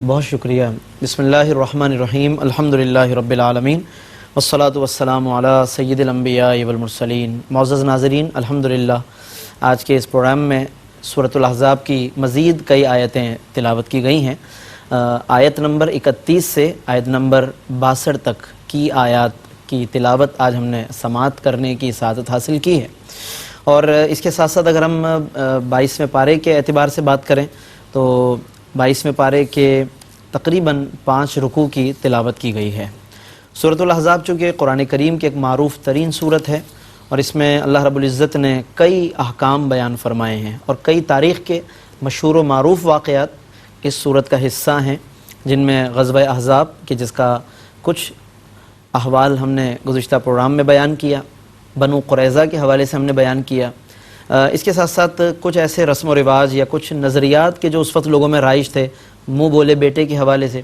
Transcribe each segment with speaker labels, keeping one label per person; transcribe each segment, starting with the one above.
Speaker 1: بہت شکریہ۔ بسم اللہ الرحمن الرحیم، الحمدللہ رب العالمین، والصلاة والسلام علی سید الانبیاء والمرسلین۔ معزز ناظرین، الحمدللہ آج کے اس پروگرام میں سورۃ الاحزاب کی مزید کئی آیتیں تلاوت کی گئی ہیں۔ آیت نمبر 31 سے آیت نمبر 62 تک کی آیات کی تلاوت آج ہم نے سماعت کرنے کی سعادت حاصل کی ہے، اور اس کے ساتھ ساتھ اگر ہم 22ویں پارے کے اعتبار سے بات کریں تو 22ویں پارے کے تقریباً 5 رکوع کی تلاوت کی گئی ہے۔ سورۃ الاحزاب چونکہ قرآن کریم کی ایک معروف ترین سورت ہے، اور اس میں اللہ رب العزت نے کئی احکام بیان فرمائے ہیں، اور کئی تاریخ کے مشہور و معروف واقعات اس سورت کا حصہ ہیں، جن میں غزوہ احزاب کہ جس کا کچھ احوال ہم نے گزشتہ پروگرام میں بیان کیا، بنو قریظہ کے حوالے سے ہم نے بیان کیا۔ اس کے ساتھ ساتھ کچھ ایسے رسم و رواج یا کچھ نظریات کے جو اس وقت لوگوں میں رائج تھے، منہ بولے بیٹے کے حوالے سے،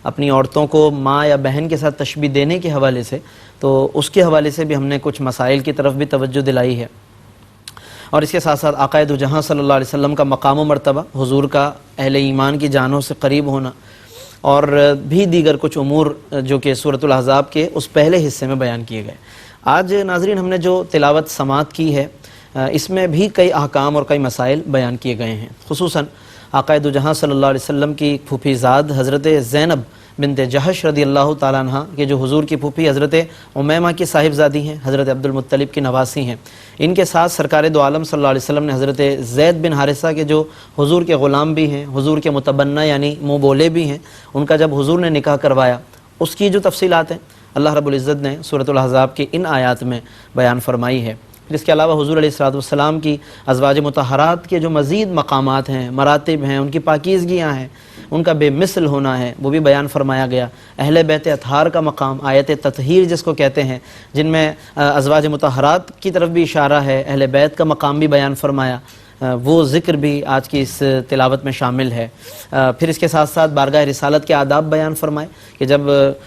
Speaker 1: اپنی عورتوں کو ماں یا بہن کے ساتھ تشبیہ دینے کے حوالے سے، تو اس کے حوالے سے بھی ہم نے کچھ مسائل کی طرف بھی توجہ دلائی ہے، اور اس کے ساتھ ساتھ آقائے دو جہاں صلی اللہ علیہ وسلم کا مقام و مرتبہ، حضور کا اہل ایمان کی جانوں سے قریب ہونا، اور بھی دیگر کچھ امور جو کہ سورۃ الاحزاب کے اس پہلے حصے میں بیان کیے گئے۔ آج ناظرین ہم نے جو تلاوت سماعت کی ہے اس میں بھی کئی احکام اور کئی مسائل بیان کیے گئے ہیں، خصوصاً آقائے دو جہاں صلی اللہ علیہ وسلم کی پھوپھی زاد حضرت زینب بنت جحش رضی اللہ تعالیٰ عنہ کہ جو حضور کی پھوپھی حضرت امیمہ کی صاحبزادی ہیں، حضرت عبد المطلب کی نواسی ہیں، ان کے ساتھ سرکار دو عالم صلی اللہ علیہ وسلم نے حضرت زید بن حارثہ کے جو حضور کے غلام بھی ہیں، حضور کے متبنہ یعنی منہ بولے بھی ہیں، ان کا جب حضور نے نکاح کروایا، اس کی جو تفصیلات ہیں اللہ رب العزت نے سورۃ الاحزاب کی ان آیات میں بیان فرمائی ہے۔ پھر اس کے علاوہ حضور علیہ الصلوۃ والسلام کی ازواج مطہرات کے جو مزید مقامات ہیں، مراتب ہیں، ان کی پاکیزگیاں ہیں، ان کا بے مثل ہونا ہے، وہ بھی بیان فرمایا گیا۔ اہل بیت اطہار کا مقام، آیت تطہیر جس کو کہتے ہیں، جن میں ازواج مطہرات کی طرف بھی اشارہ ہے، اہل بیت کا مقام بھی بیان فرمایا، وہ ذکر بھی آج کی اس تلاوت میں شامل ہے۔ پھر اس کے ساتھ ساتھ بارگاہ رسالت کے آداب بیان فرمائے کہ جب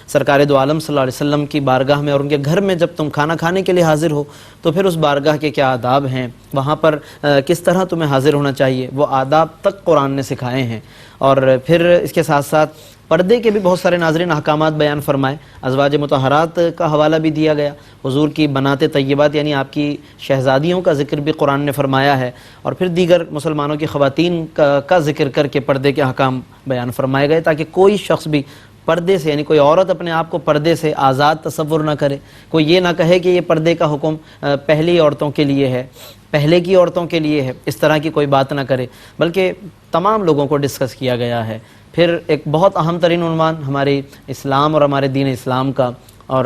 Speaker 1: سرکار دو عالم صلی اللہ علیہ وسلم کی بارگاہ میں اور ان کے گھر میں جب تم کھانا کھانے کے لیے حاضر ہو تو پھر اس بارگاہ کے کیا آداب ہیں، وہاں پر کس طرح تمہیں حاضر ہونا چاہیے، وہ آداب تک قرآن نے سکھائے ہیں۔ اور پھر اس کے ساتھ ساتھ پردے کے بھی بہت سارے ناظرین احکامات بیان فرمائے، ازواج مطہرات کا حوالہ بھی دیا گیا، حضور کی بنات طیبات یعنی آپ کی شہزادیوں کا ذکر بھی قرآن نے فرمایا ہے، اور پھر دیگر مسلمانوں کی خواتین کا ذکر کر کے پردے کے احکام بیان فرمائے گئے، تاکہ کوئی شخص بھی پردے سے یعنی کوئی عورت اپنے آپ کو پردے سے آزاد تصور نہ کرے، کوئی یہ نہ کہے کہ یہ پردے کا حکم پہلی عورتوں کے لیے ہے، پہلے کی عورتوں کے لیے ہے، اس طرح کی کوئی بات نہ کرے، بلکہ تمام لوگوں کو ڈسکس کیا گیا ہے۔ پھر ایک بہت اہم ترین عنوان ہمارے اسلام اور ہمارے دین اسلام کا اور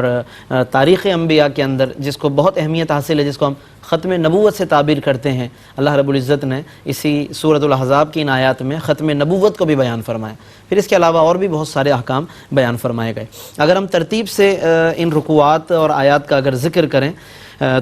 Speaker 1: تاریخ انبیاء کے اندر جس کو بہت اہمیت حاصل ہے، جس کو ہم ختم نبوت سے تعبیر کرتے ہیں، اللہ رب العزت نے اسی سورۃ الاحزاب کی ان آیات میں ختم نبوت کو بھی بیان فرمایا۔ پھر اس کے علاوہ اور بھی بہت سارے احکام بیان فرمائے گئے۔ اگر ہم ترتیب سے ان رکوعات اور آیات کا اگر ذکر کریں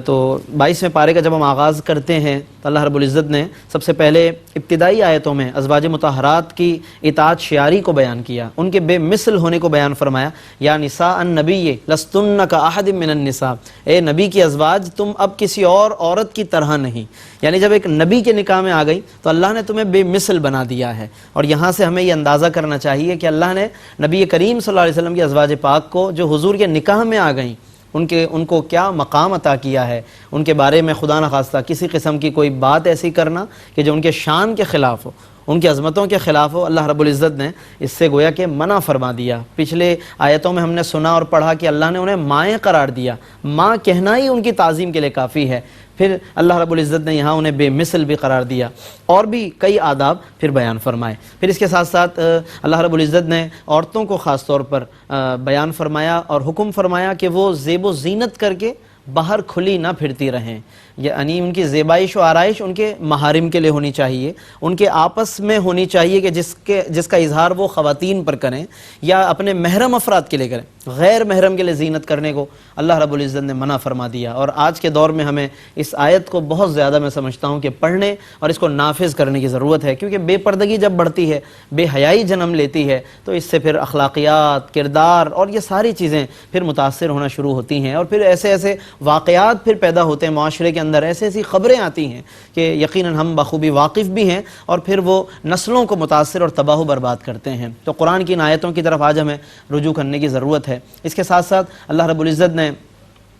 Speaker 1: تو 22ویں پارے کا جب ہم آغاز کرتے ہیں تو اللہ رب العزت نے سب سے پہلے ابتدائی آیتوں میں ازواج مطہرات کی اطاعت شیاری کو بیان کیا، ان کے بے مثل ہونے کو بیان فرمایا۔ یا نساء النبی لستن کاحد من النساء، اے نبی کی ازواج تم اب کسی اور عورت کی طرح نہیں، یعنی جب ایک نبی کے نکاح میں آ گئی تو اللہ نے تمہیں بے مثل بنا دیا ہے۔ اور یہاں سے ہمیں یہ اندازہ کرنا چاہیے کہ اللہ نے نبی کریم صلی اللہ علیہ وسلم کی ازواج پاک کو جو حضور کے نکاح میں آ گئیں ان کو کیا مقام عطا کیا ہے، ان کے بارے میں خدا نخواستہ کسی قسم کی کوئی بات ایسی کرنا کہ جو ان کے شان کے خلاف ہو، ان کی عظمتوں کے خلاف ہو، اللہ رب العزت نے اس سے گویا کہ منع فرما دیا۔ پچھلے آیتوں میں ہم نے سنا اور پڑھا کہ اللہ نے انہیں مائیں قرار دیا، ماں کہنا ہی ان کی تعظیم کے لیے کافی ہے، پھر اللہ رب العزت نے یہاں انہیں بے مثل بھی قرار دیا، اور بھی کئی آداب پھر بیان فرمائے۔ پھر اس کے ساتھ ساتھ اللہ رب العزت نے عورتوں کو خاص طور پر بیان فرمایا اور حکم فرمایا کہ وہ زیب و زینت کر کے باہر کھلی نہ پھرتی رہیں، یعنی ان کی زیبائش و آرائش ان کے محارم کے لیے ہونی چاہیے، ان کے آپس میں ہونی چاہیے کہ جس کا اظہار وہ خواتین پر کریں یا اپنے محرم افراد کے لیے کریں، غیر محرم کے لیے زینت کرنے کو اللہ رب العزت نے منع فرما دیا۔ اور آج کے دور میں ہمیں اس آیت کو بہت زیادہ میں سمجھتا ہوں کہ پڑھنے اور اس کو نافذ کرنے کی ضرورت ہے، کیونکہ بے پردگی جب بڑھتی ہے، بے حیائی جنم لیتی ہے تو اس سے پھر اخلاقیات، کردار اور یہ ساری چیزیں پھر متاثر ہونا شروع ہوتی ہیں، اور پھر ایسے واقعات پھر پیدا ہوتے ہیں معاشرے کے اندر ایسی ایسی خبریں آتی ہیں کہ یقیناً ہم بخوبی واقف بھی ہیں، اور پھر وہ نسلوں کو متاثر اور تباہ و برباد کرتے ہیں۔ تو قرآن کی ان آیتوں کی طرف آج ہمیں رجوع کرنے کی ضرورت ہے۔ اس کے ساتھ ساتھ اللہ رب العزت نے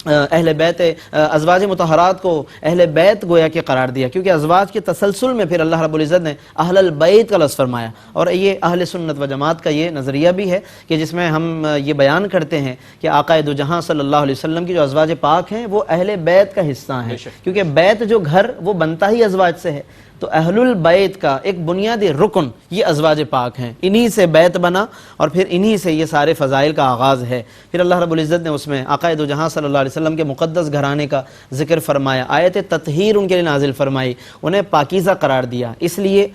Speaker 1: اہل بیت ازواج مطہرات کو اہل بیت گویا کہ قرار دیا، کیونکہ ازواج کے تسلسل میں پھر اللہ رب العزت نے اہل البیت کا لفظ فرمایا، اور یہ اہل سنت و جماعت کا یہ نظریہ بھی ہے کہ جس میں ہم یہ بیان کرتے ہیں کہ آقا دو جہاں صلی اللہ علیہ وسلم کی جو ازواج پاک ہیں وہ اہل بیت کا حصہ ہیں، کیونکہ بیت جو گھر وہ بنتا ہی ازواج سے ہے، تو اہل البیت کا ایک بنیادی رکن یہ ازواج پاک ہیں، انہی سے بیت بنا اور پھر انہی سے یہ سارے فضائل کا آغاز ہے۔ پھر اللہ رب العزت نے اس میں آقا دو جہاں صلی اللہ علیہ وسلم کے مقدس گھرانے کا ذکر فرمایا، آیت تطہیر ان کے لیے نازل فرمائی، انہیں پاکیزہ قرار دیا۔ اس لیے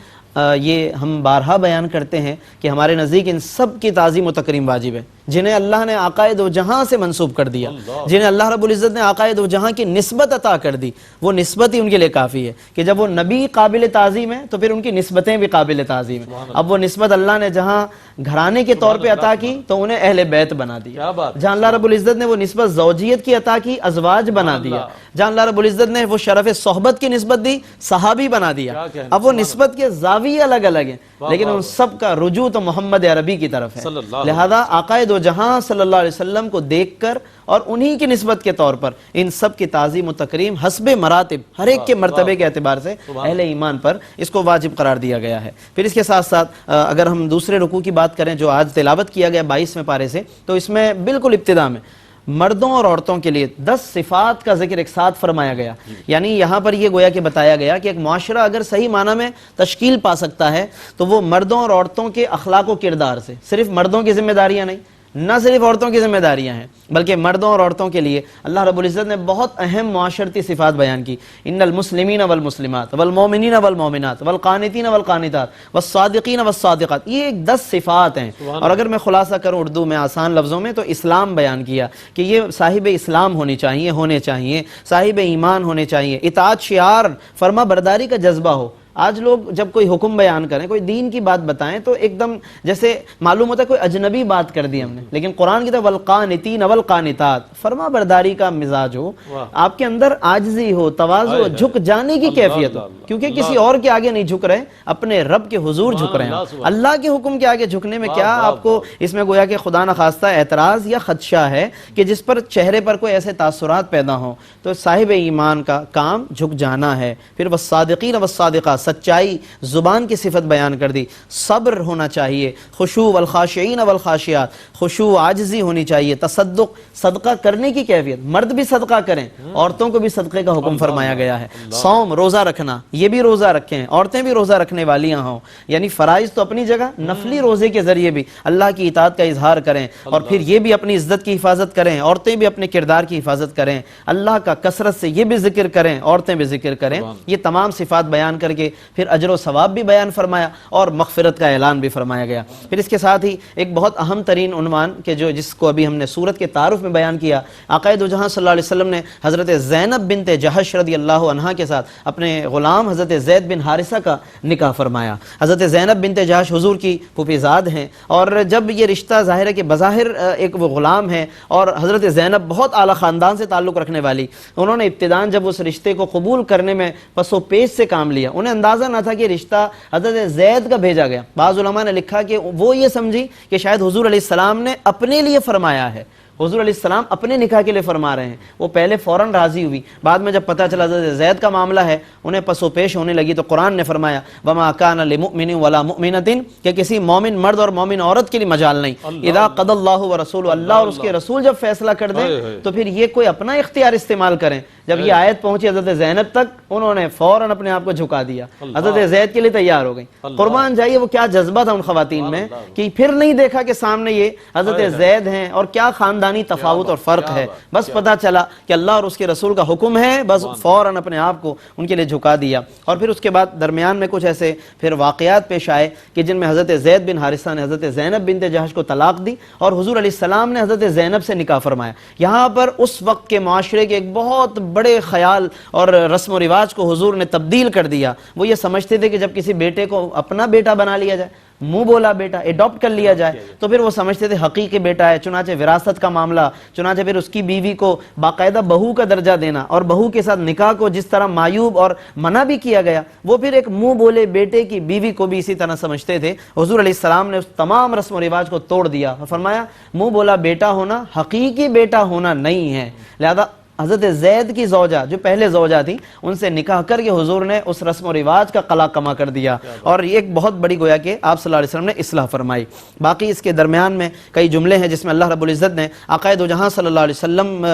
Speaker 1: یہ ہم بارہا بیان کرتے ہیں کہ ہمارے نزدیک ان سب کی تعظیم و تکریم واجب ہے، جنہیں اللہ نے آقا دو جہاں سے منسوب کر دیا، جنہیں اللہ رب العزت نے آقا دو جہاں کی نسبت عطا کر دی، وہ نسبت ہی ان کے لیے کافی ہے کہ جب وہ نبی قابل تعظیم ہیں تو پھر ان کی نسبتیں بھی قابل تعظیم ہیں۔ اب وہ نسبت اللہ نے جہاں گھرانے کے طور پہ عطا کی تو انہیں اہل بیت بنا دیا، جہاں اللہ رب العزت نے وہ نسبت زوجیت کی عطا کی ازواج بنا دیا، جہاں اللہ رب العزت نے وہ شرف صحبت کی نسبت دی صحابی بنا دیا۔ اب وہ نسبت کے زاویے الگ الگ ہیں لیکن ان سب کا رجوع تو محمد عربی کی طرف ہے، لہذا آقا دو جہاں صلی اللہ علیہ وسلم کو دیکھ کر اور انہی کی نسبت کے طور پر ان سب کی تعظیم و تکریم حسب مراتب، ہر ایک کے مرتبے کے اعتبار سے اہل ایمان پر اس کو واجب قرار دیا گیا ہے۔ پھر اس کے ساتھ ساتھ اگر ہم دوسرے رکوع کی بات کریں جو آج تلاوت کیا گیا 22ویں پارے سے، تو اس میں بالکل ابتدا میں مردوں اور عورتوں کے لیے 10 صفات کا ذکر ایک ساتھ فرمایا گیا، یعنی یہاں پر یہ گویا کہ بتایا گیا کہ ایک معاشرہ اگر صحیح معنی میں تشکیل پا سکتا ہے تو وہ مردوں اور عورتوں کے اخلاق و کردار سے، صرف مردوں کی ذمہ داریاں نہیں، نہ صرف عورتوں کی ذمہ داریاں ہیں بلکہ مردوں اور عورتوں کے لیے اللہ رب العزت نے بہت اہم معاشرتی صفات بیان کی۔ ان المسلمین والمسلمات والمومنین والمومنات والقانتین والقانتات والصادقین والصادقات، یہ 10 صفات ہیں، اور اگر میں خلاصہ کروں اردو میں آسان لفظوں میں تو اسلام بیان کیا کہ یہ صاحب اسلام ہونے چاہیے، صاحب ایمان ہونے چاہیے، اطاعت شعار فرما برداری کا جذبہ ہو۔ آج لوگ جب کوئی حکم بیان کریں، کوئی دین کی بات بتائیں تو ایک دم جیسے معلوم ہوتا ہے کوئی اجنبی بات کر دی ہم نے، لیکن قرآن کی طرف والقانتین والقانتات، فرما برداری کا مزاج ہو، آپ کے اندر عاجزی ہو، تواضع ہو، جھک جانے کی کیفیت ہو، کیونکہ کسی اور کے آگے نہیں جھک رہے، اپنے رب کے حضور جھک رہے ہیں۔ اللہ کے حکم کے آگے جھکنے میں کیا آپ کو اس میں گویا کہ خدا نخواستہ اعتراض یا خدشہ ہے کہ جس پر چہرے پر کوئی ایسے تاثرات پیدا ہوں، تو صاحب ایمان کا کام جھک جانا ہے۔ پھر والصادقین والصادقات، سچائی، زبان کی صفت بیان کر دی، صبر ہونا چاہیے، خشوع والخاشعین والخاشعات، خشوع عاجزی ہونی چاہیے، تصدق، صدقہ کرنے کی کیفیت، مرد بھی صدقہ کریں، عورتوں کو بھی صدقے کا حکم فرمایا گیا ہے، صوم، روزہ رکھنا، یہ بھی روزہ رکھیں، عورتیں بھی روزہ رکھنے والیاں ہوں، یعنی فرائض تو اپنی جگہ، نفلی روزے کے ذریعے بھی اللہ کی اطاعت کا اظہار کریں، اور پھر یہ بھی اپنی عزت کی حفاظت کریں، عورتیں بھی اپنے کردار کی حفاظت کریں، اللہ کا کثرت سے یہ بھی ذکر کریں، عورتیں بھی ذکر کریں، یہ تمام صفات بیان کر کے پھر اجر و ثواب بھی بیان فرمایا اور مغفرت کا اعلان بھی فرمایا گیا۔ پھر اس کے ساتھ ہی ایک بہت اہم ترین عنوان کہ جس کو ابھی ہم نے سورت کے تعارف میں بیان کیا، آقا دو جہاں صلی اللہ علیہ وسلم نے حضرت زینب بنت جحش رضی اللہ عنہا کے ساتھ اپنے غلام حضرت زید بن حارثہ کا نکاح فرمایا۔ حضرت زینب بنت جحش حضور کی پھوپھی زاد ہیں، اور جب یہ رشتہ ظاہر ہے کہ بظاہر ایک وہ غلام ہے اور حضرت زینب بہت اعلیٰ خاندان سے تعلق رکھنے والی، انہوں نے ابتداءً جب اس رشتے کو قبول کرنے میں پس و پیش سے کام لیا، انہیں اندازہ نہ تھا کہ رشتہ حضرت زید کا بھیجا گیا۔ بعض علماء نے لکھا کہ وہ یہ سمجھی کہ شاید حضور علیہ السلام نے اپنے لیے فرمایا ہے، حضور علیہ السلام اپنے نکاح کے لیے فرما رہے ہیں، وہ پہلے فوراً راضی ہوئی، بعد میں جب پتہ چلا حضرت زید کا معاملہ ہے انہیں پس و پیش ہونے لگی، تو قرآن نے فرمایا وَمَا كَانَ لِمُؤْمِنٍ وَلَا مُؤْمِنَةٍ کہ کسی مومن مرد اور مومن عورت کے لیے مجال نہیں، اذا قضى اللہ ورسولہ، اللہ اور اس کے رسول جب فیصلہ کر دیں تو پھر یہ کوئی اپنا اختیار استعمال کریں۔ جب یہ آیت پہنچی حضرت زینب تک، انہوں نے فوراً اپنے آپ کو جھکا دیا، حضرت زید کے لیے تیار ہو گئی۔ قربان جائیے وہ کیا جذبہ تھا ان خواتین میں کہ پھر نہیں دیکھا کہ سامنے یہ حضرت زید ہیں اور کیا خاندانی تفاوت اور فرق ہے، بس پتہ چلا کہ اللہ اور اس کے رسول کا حکم ہے، بس فوراً اپنے آپ کو ان کے لیے جھکا دیا۔ اور پھر اس کے بعد درمیان میں کچھ ایسے پھر واقعات پیش آئے کہ جن میں حضرت زید بن حارثہ نے حضرت زینب بنت جحش کو طلاق دی اور حضور علیہ السلام نے حضرت زینب سے نکاح فرمایا۔ یہاں پر اس وقت کے معاشرے کے ایک بہت بڑے خیال اور رسم و رواج کو حضور نے تبدیل کر دیا۔ وہ یہ سمجھتے تھے کہ جب کسی بیٹے کو اپنا بیٹا بنا لیا جائے منہ بولا بیٹا اڈاپٹ کر لیا جائے، تو پھر وہ سمجھتے تھے حقیقی بیٹا ہے، چنانچہ وراثت کا معاملہ، چنانچہ پھر اس کی بیوی کو باقاعدہ بہو کا درجہ دینا اور بہو کے ساتھ نکاح کو جس طرح معیوب اور منع بھی کیا گیا، وہ پھر ایک منہ بولے بیٹے کی بیوی کو بھی اسی طرح سمجھتے تھے۔ حضور علیہ السلام نے اس تمام رسم و رواج کو توڑ دیا، فرمایا منہ بولا بیٹا ہونا حقیقی بیٹا ہونا نہیں ہے، لہذا حضرت زید کی زوجہ جو پہلے زوجہ تھی ان سے نکاح کر کے حضور نے اس رسم و رواج کا قلع کما کر دیا، اور یہ ایک بہت بڑی گویا کہ آپ صلی اللہ علیہ وسلم نے اصلاح فرمائی۔ باقی اس کے درمیان میں کئی جملے ہیں جس میں اللہ رب العزت نے آقائے دو جہاں صلی اللہ علیہ وسلم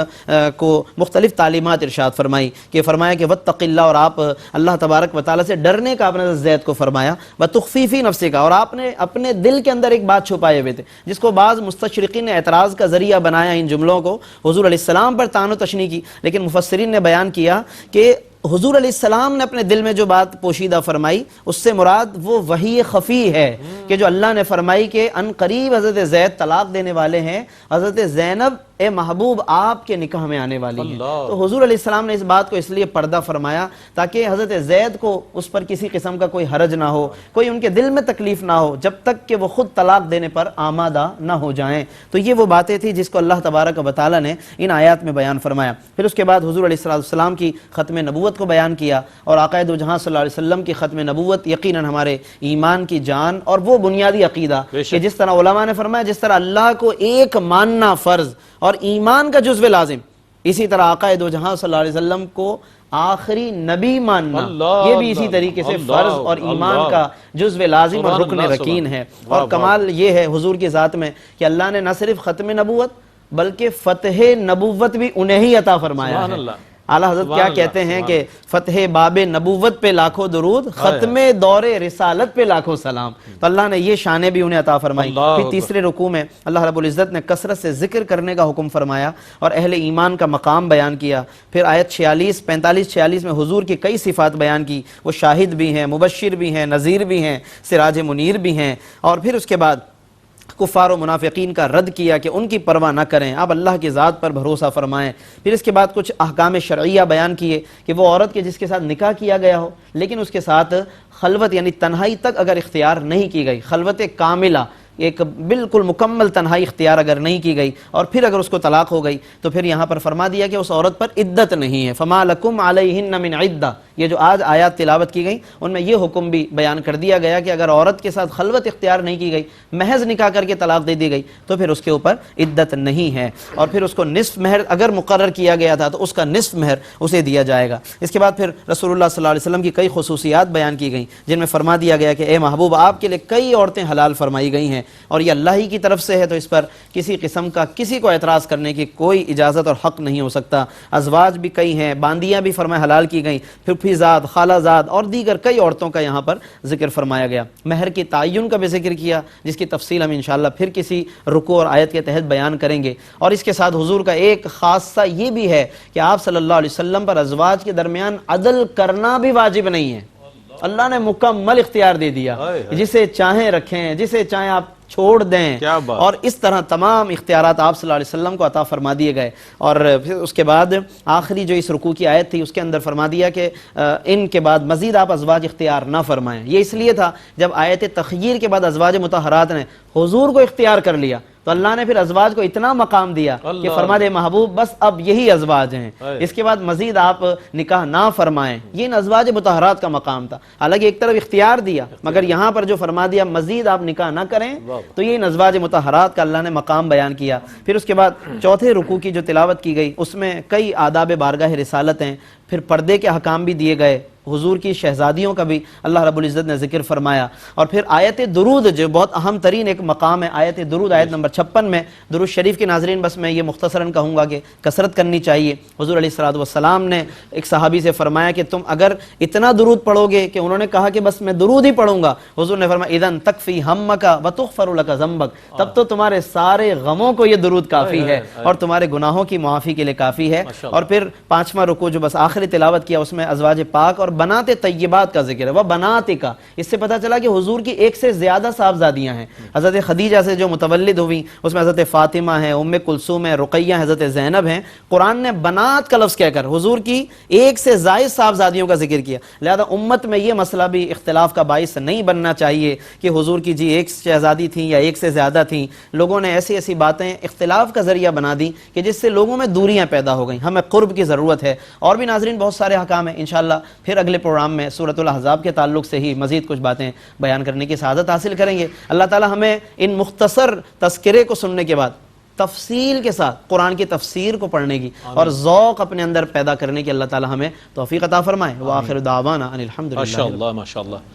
Speaker 1: کو مختلف تعلیمات ارشاد فرمائی، کہ فرمایا کہ واتق اللہ، اور آپ اللہ تبارک و تعالیٰ سے ڈرنے کا اپنے زید کو فرمایا، وتخفی فی نفسک، اور آپ نے اپنے دل کے اندر ایک بات چھپائے ہوئے تھے جس کو بعض مستشرقین نے اعتراض کا ذریعہ بنایا ان جملوں کو، حضور علیہ السلام پر طعن و تشنیع کی، لیکن مفسرین نے بیان کیا کہ حضور علیہ السلام نے اپنے دل میں جو بات پوشیدہ فرمائی اس سے مراد وہ وحی خفی ہے کہ جو اللہ نے فرمائی کہ ان قریب حضرت زید طلاق دینے والے ہیں، حضرت زینب اے محبوب آپ کے نکاح میں آنے والی ہیں۔ تو حضور علیہ السلام نے اس بات کو اس لیے پردہ فرمایا تاکہ حضرت زید کو اس پر کسی قسم کا کوئی حرج نہ ہو، کوئی ان کے دل میں تکلیف نہ ہو جب تک کہ وہ خود طلاق دینے پر آمادہ نہ ہو جائیں۔ تو یہ وہ باتیں تھیں جس کو اللہ تبارک و تعالیٰ نے ان آیات میں بیان فرمایا۔ پھر اس کے بعد حضور علیہ السلام کی ختم نبوت کو بیان کیا، اور آقا دو جہاں صلی اللہ علیہ وسلم کی ختم نبوت یقیناً ہمارے ایمان کی جان اور وہ بنیادی عقیدہ کہ جس طرح علماء نے فرمایا جس طرح اللہ کو ایک ماننا فرض اور ایمان کا جزو لازم، اسی طرح آقا دو جہاں صلی اللہ علیہ وسلم کو آخری نبی ماننا یہ بھی اسی طریقے سے فرض اور ایمان کا جزو لازم اور رکن رکین ہے۔ اور کمال یہ ہے حضور کی ذات میں کہ اللہ نے نہ صرف ختم نبوت بلکہ فتح نبوت بھی انہیں ہی عطا فرمایا ہے۔ اعلیٰ حضرت کیا کہتے ہیں کہ فتح باب نبوت پہ لاکھوں درود، ختم دور رسالت پہ لاکھوں سلام، تو اللہ نے یہ شانیں بھی انہیں عطا فرمائی۔ پھر تیسرے رکوع میں اللہ رب العزت نے کثرت سے ذکر کرنے کا حکم فرمایا اور اہل ایمان کا مقام بیان کیا۔ پھر آیت 46 45 46 میں حضور کی کئی صفات بیان کی، وہ شاہد بھی ہیں، مبشر بھی ہیں، نذیر بھی ہیں، سراج منیر بھی ہیں، اور پھر اس کے بعد کفار و منافقین کا رد کیا کہ ان کی پرواہ نہ کریں، آپ اللہ کی ذات پر بھروسہ فرمائیں۔ پھر اس کے بعد کچھ احکام شرعیہ بیان کیے کہ وہ عورت کے جس کے ساتھ نکاح کیا گیا ہو لیکن اس کے ساتھ خلوت یعنی تنہائی تک اگر اختیار نہیں کی گئی، خلوت کاملہ ایک بالکل مکمل تنہائی اختیار اگر نہیں کی گئی اور پھر اگر اس کو طلاق ہو گئی تو پھر یہاں پر فرما دیا کہ اس عورت پر عدت نہیں ہے، فما لکم علیہن من عدہ۔ یہ جو آج آیات تلاوت کی گئی ان میں یہ حکم بھی بیان کر دیا گیا کہ اگر عورت کے ساتھ خلوت اختیار نہیں کی گئی، محض نکاح کر کے طلاق دے دی گئی تو پھر اس کے اوپر عدت نہیں ہے، اور پھر اس کو نصف مہر اگر مقرر کیا گیا تھا تو اس کا نصف مہر اسے دیا جائے گا۔ اس کے بعد پھر رسول اللہ صلی اللہ علیہ وسلم کی کئی خصوصیات بیان کی گئیں جن میں فرما دیا گیا کہ اے محبوب آپ کے لیے کئی عورتیں حلال فرمائی گئی ہیں اور یہ اللہ ہی کی طرف سے ہے، تو اس پر کسی قسم کا کسی کو اعتراض کرنے کی کوئی اجازت اور حق نہیں ہو سکتا۔ ازواج بھی کئی ہیں، باندیاں بھی فرمائے حلال کی گئیں، پھپھی زاد، خالہ زاد اور دیگر کئی عورتوں کا یہاں پر ذکر فرمایا گیا۔ مہر کی تعین کا بھی ذکر کیا جس کی تفصیل ہم انشاءاللہ پھر کسی رکوع اور آیت کے تحت بیان کریں گے۔ اور اس کے ساتھ حضور کا ایک خاصہ یہ بھی ہے کہ آپ صلی اللہ علیہ وسلم پر ازواج کے درمیان عدل کرنا بھی واجب نہیں ہے، اللہ نے مکمل اختیار دے دیا، جسے چاہیں رکھیں، جسے چاہیں آپ چھوڑ دیں، اور اس طرح تمام اختیارات آپ صلی اللہ علیہ وسلم کو عطا فرما دیے گئے۔ اور پھر اس کے بعد آخری جو اس رکوع کی آیت تھی اس کے اندر فرما دیا کہ ان کے بعد مزید آپ ازواج اختیار نہ فرمائیں۔ یہ اس لیے تھا جب آیت تخییر کے بعد ازواج مطہرات نے حضور کو اختیار کر لیا تو اللہ نے پھر ازواج کو اتنا مقام دیا کہ فرما دے محبوب بس اب یہی ازواج ہیں، اس کے بعد مزید آپ نکاح نہ فرمائیں۔ یہ ان ازواج مطہرات کا مقام تھا، حالانکہ ایک طرف اختیار دیا مگر یہاں پر جو فرما دیا مزید آپ نکاح نہ کریں تو یہ ان ازواج مطہرات کا اللہ نے مقام بیان کیا۔ پھر اس کے بعد چوتھے رکوع کی جو تلاوت کی گئی اس میں کئی آداب بارگاہ رسالت ہیں، پھر پردے کے احکام بھی دیے گئے، حضور کی شہزادیوں کا بھی اللہ رب العزت نے ذکر فرمایا، اور پھر آیت درود جو بہت اہم ترین ایک مقام ہے، آیت درود آیت نمبر 56 میں درود شریف کے ناظرین بس میں یہ مختصراً کہوں گا کہ کثرت کرنی چاہیے۔ حضور علیہ الصلوۃ والسلام نے ایک صحابی سے فرمایا کہ تم اگر اتنا درود پڑھو گے کہ انہوں نے کہا کہ بس میں درود ہی پڑھوں گا، حضور نے فرمایا اذن تکفی ہمک وتغفر لک ذنبک، تب تو تمہارے سارے غموں کو یہ درود کافی ہے اور تمہارے گناہوں کی معافی کے لیے کافی ہے۔ اور پھر پانچواں رکوع جو بس آخری تلاوت کیا اس میں ازواج پاک اور بنات طیبات کا ذکر ہے، وہ بنات کا، اس سے پتہ چلا کہ حضور کی ایک سے زیادہ صاحبزادیاں ہیں۔ حضرت خدیجہ سے جو متولد ہوئی اس میں حضرت فاطمہ ہے، ام کلثوم ہے، رقیہ، حضرت زینب ہیں۔ قرآن نے بنات کا لفظ کہہ کر حضور کی ایک سے زائد صاحبزادیوں کا ذکر کیا، لہذا امت میں یہ مسئلہ بھی اختلاف کا باعث نہیں بننا چاہیے کہ حضور کی جی ایک شہزادی تھیں یا ایک سے زیادہ تھیں۔ لوگوں نے ایسی ایسی باتیں اختلاف کا ذریعہ بنا دی کہ جس سے لوگوں میں دوریاں پیدا ہو گئیں۔ ہمیں قرب کی ضرورت ہے، اور بھی ناظرین بہت سارے احکام ہیں، انشاءاللہ پھر اگلے پروگرام میں سورۃ الاحزاب کے تعلق سے ہی مزید کچھ باتیں بیان کرنے کی سعادت حاصل کریں گے۔ اللہ تعالی ہمیں ان مختصر تذکرے کو سننے کے بعد تفصیل کے ساتھ قرآن کی تفسیر کو پڑھنے کی اور ذوق اپنے اندر پیدا کرنے کی اللہ تعالی ہمیں توفیق عطا فرمائے۔ وآخر دعوانا ان الحمد للہ۔
Speaker 2: ماشاءاللہ ماشاءاللہ۔